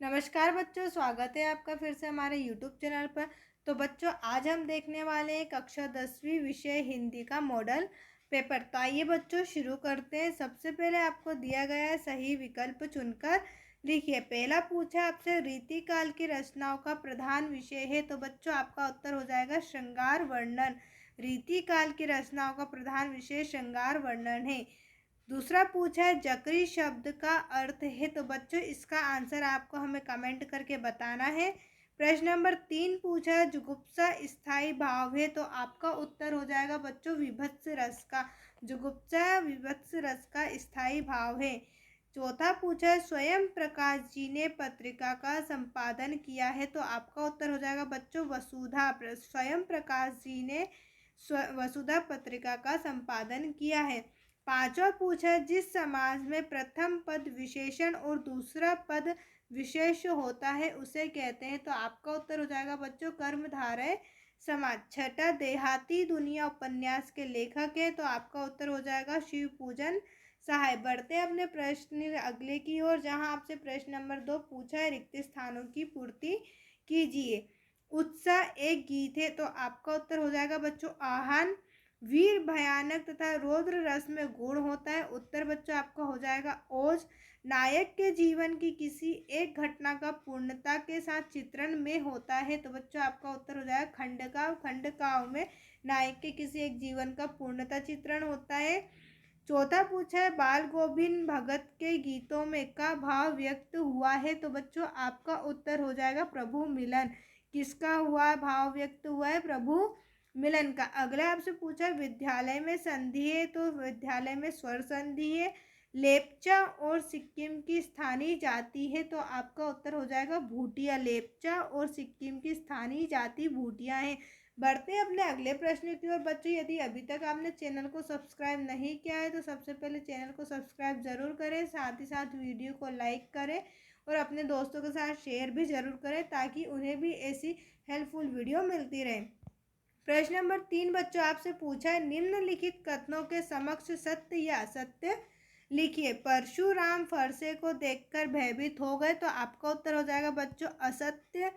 नमस्कार बच्चों, स्वागत है आपका फिर से हमारे YouTube चैनल पर। तो बच्चों, आज हम देखने वाले हैं कक्षा 10वीं विषय हिंदी का मॉडल पेपर। तो आइए बच्चों शुरू करते हैं। सबसे पहले आपको दिया गया है सही विकल्प चुनकर लिखिए। पहला पूछा आपसे रीतिकाल की रचनाओं का प्रधान विषय है, तो बच्चों आपका उत्तर हो जाएगा श्रृंगार वर्णन। रीतिकाल की रचनाओं का प्रधान विषय श्रृंगार वर्णन है। दूसरा पूछा है जकरी शब्द का अर्थ है, तो बच्चों इसका आंसर आपको हमें कमेंट करके बताना है। प्रश्न नंबर 3 पूछा है जुगुप्सा स्थायी भाव है, तो आपका उत्तर हो जाएगा बच्चों विभत्स रस का। जुगुप्सा विभत्स रस का स्थायी भाव है। चौथा पूछा है स्वयं प्रकाश जी ने पत्रिका का संपादन किया है, तो आपका उत्तर हो जाएगा बच्चों वसुधा। स्वयं प्रकाश जी ने वसुधा पत्रिका का संपादन किया है। पांचवा पूछा है जिस समाज में प्रथम पद विशेषण और दूसरा पद विशेष होता है उसे कहते हैं, तो आपका उत्तर हो जाएगा बच्चों कर्मधारय समाज। छठा देहाती दुनिया उपन्यास के लेखक है, तो आपका उत्तर हो जाएगा शिव पूजन सहाय। बढ़ते अपने प्रश्न अगले की ओर, जहां आपसे प्रश्न नंबर 2 पूछा है रिक्त स्थानों की पूर्ति कीजिए। उत्साह एक गीत है, तो आपका उत्तर हो जाएगा बच्चों आह्वान। वीर भयानक तथा रौद्र रस में गुण होता है, उत्तर बच्चों आपका हो जाएगा ओज। नायक के जीवन की किसी एक घटना का पूर्णता के साथ चित्रण में होता है, तो बच्चों आपका उत्तर हो जाएगा खंडकाव्य। खंडकाव्य में नायक के किसी एक जीवन का पूर्णता चित्रण होता है। चौथा पूछा है बाल गोविंद भगत के गीतों में का भाव व्यक्त हुआ है, तो बच्चों आपका उत्तर हो जाएगा प्रभु मिलन। किसका हुआ भाव व्यक्त हुआ है? प्रभु मिलन का। अगला आपसे पूछा है विद्यालय में संधि है, तो विद्यालय में स्वर संधि है। लेप्चा और सिक्किम की स्थानीय जाति है, तो आपका उत्तर हो जाएगा भूटिया। लेप्चा और सिक्किम की स्थानीय जाति भूटिया है। बढ़ते हैं अपने अगले प्रश्न की ओर। बच्चों, यदि अभी तक आपने चैनल को सब्सक्राइब नहीं किया है तो सबसे पहले चैनल को सब्सक्राइब जरूर करें, साथ ही साथ वीडियो को लाइक करें और अपने दोस्तों के साथ शेयर भी जरूर करें ताकि उन्हें भी ऐसी हेल्पफुल वीडियो मिलती रहे। प्रश्न नंबर 3 बच्चों आपसे पूछा है निम्नलिखित कथनों के समक्ष सत्य या असत्य लिखिए। परशुराम फरसे को देखकर भयभीत हो गए, तो आपका उत्तर हो जाएगा बच्चों असत्य।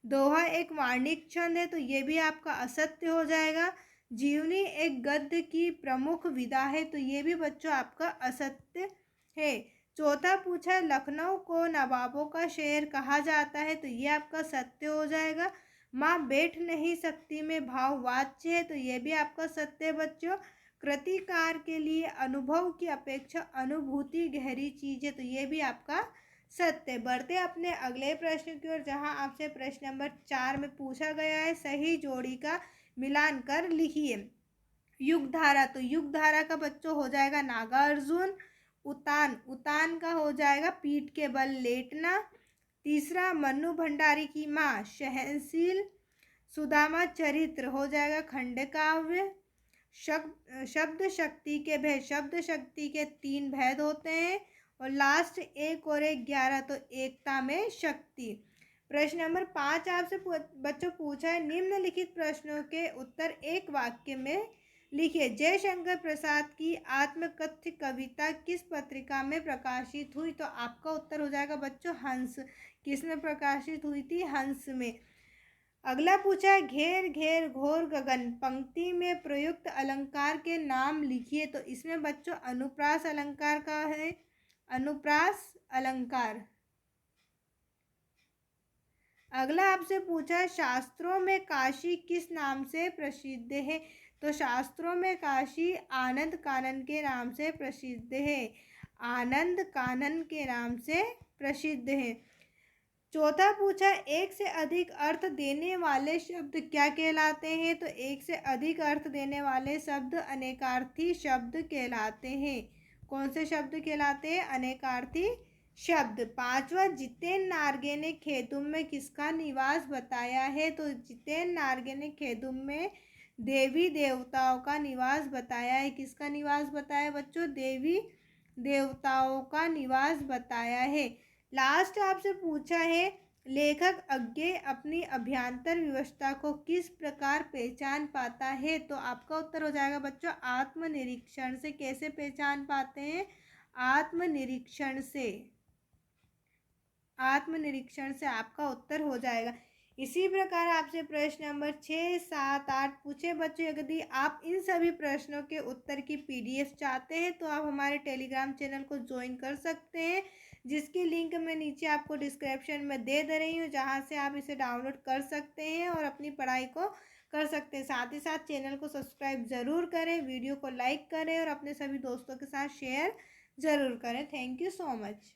दोहा एक वार्णिक छंद है, तो ये भी आपका असत्य हो जाएगा। जीवनी एक गद्य की प्रमुख विधा है, तो ये भी बच्चों आपका असत्य है। चौथा पूछा है लखनऊ को नवाबों का शहर कहा जाता है, तो ये आपका सत्य हो जाएगा। माँ बैठ नहीं सकती में भाव वाच्य है, तो ये भी आपका सत्य है बच्चों। कृतिकार के लिए अनुभव की अपेक्षा अनुभूति गहरी चीज है, तो ये भी आपका सत्य। बढ़ते अपने अगले प्रश्न की ओर, जहां आपसे प्रश्न नंबर 4 में पूछा गया है सही जोड़ी का मिलान कर लिखिए। युग धारा, तो युग धारा का बच्चों हो जाएगा नागार्जुन। उतान, उतान का हो जाएगा पीठ के बल लेटना। तीसरा मन्नू भंडारी की माँ सहनशील। सुदामा चरित्र हो जाएगा खंडकाव्य। शब्द शक्ति के भेद, शब्द शक्ति के 3 भेद होते हैं और लास्ट 1 और 1 11, तो एकता में शक्ति। प्रश्न नंबर 5 आपसे बच्चों पूछा है निम्नलिखित प्रश्नों के उत्तर एक वाक्य में लिखिए। जयशंकर प्रसाद की आत्मकथ्य कविता किस पत्रिका में प्रकाशित हुई, तो आपका उत्तर हो जाएगा बच्चों हंस। किस में प्रकाशित हुई थी? हंस में। अगला पूछा है घेर घेर घोर गगन पंक्ति में प्रयुक्त अलंकार के नाम लिखिए, तो इसमें बच्चों अनुप्रास अलंकार का है। अनुप्रास अलंकार। अगला आपसे पूछा है शास्त्रों में काशी किस नाम से प्रसिद्ध है, तो शास्त्रों में काशी आनंद कानन के नाम से प्रसिद्ध है। आनंद कानन के नाम से प्रसिद्ध है। चौथा पूछा एक से अधिक अर्थ देने वाले शब्द क्या कहलाते हैं, तो एक से अधिक अर्थ देने वाले शब्द अनेकार्थी शब्द कहलाते हैं। कौन से शब्द कहलाते हैं? अनेकार्थी शब्द। पांचवा जितेन नार्गे ने खेतुम में किसका निवास बताया है, तो जितेन नार्गे ने खेतुम में देवी देवताओं का निवास बताया है। किसका निवास बताया बच्चों? देवी देवताओं का निवास बताया है। लास्ट आपसे पूछा है लेखक अज्ञेय अपनी अभ्यांतर व्यवस्था को किस प्रकार पहचान पाता है, तो आपका उत्तर हो जाएगा बच्चों आत्मनिरीक्षण से। कैसे पहचान पाते हैं? आत्मनिरीक्षण से। आत्मनिरीक्षण से आपका उत्तर हो जाएगा। इसी प्रकार आपसे प्रश्न नंबर 6, 7, 8 पूछे बच्चों। यदि आप इन सभी प्रश्नों के उत्तर की पीडीएफ चाहते हैं तो आप हमारे टेलीग्राम चैनल को ज्वाइन कर सकते हैं, जिसकी लिंक मैं नीचे आपको डिस्क्रिप्शन में दे रही हूँ, जहाँ से आप इसे डाउनलोड कर सकते हैं और अपनी पढ़ाई को कर सकते हैं। साथ ही साथ चैनल को सब्सक्राइब ज़रूर करें, वीडियो को लाइक करें और अपने सभी दोस्तों के साथ शेयर ज़रूर करें। Thank you so much.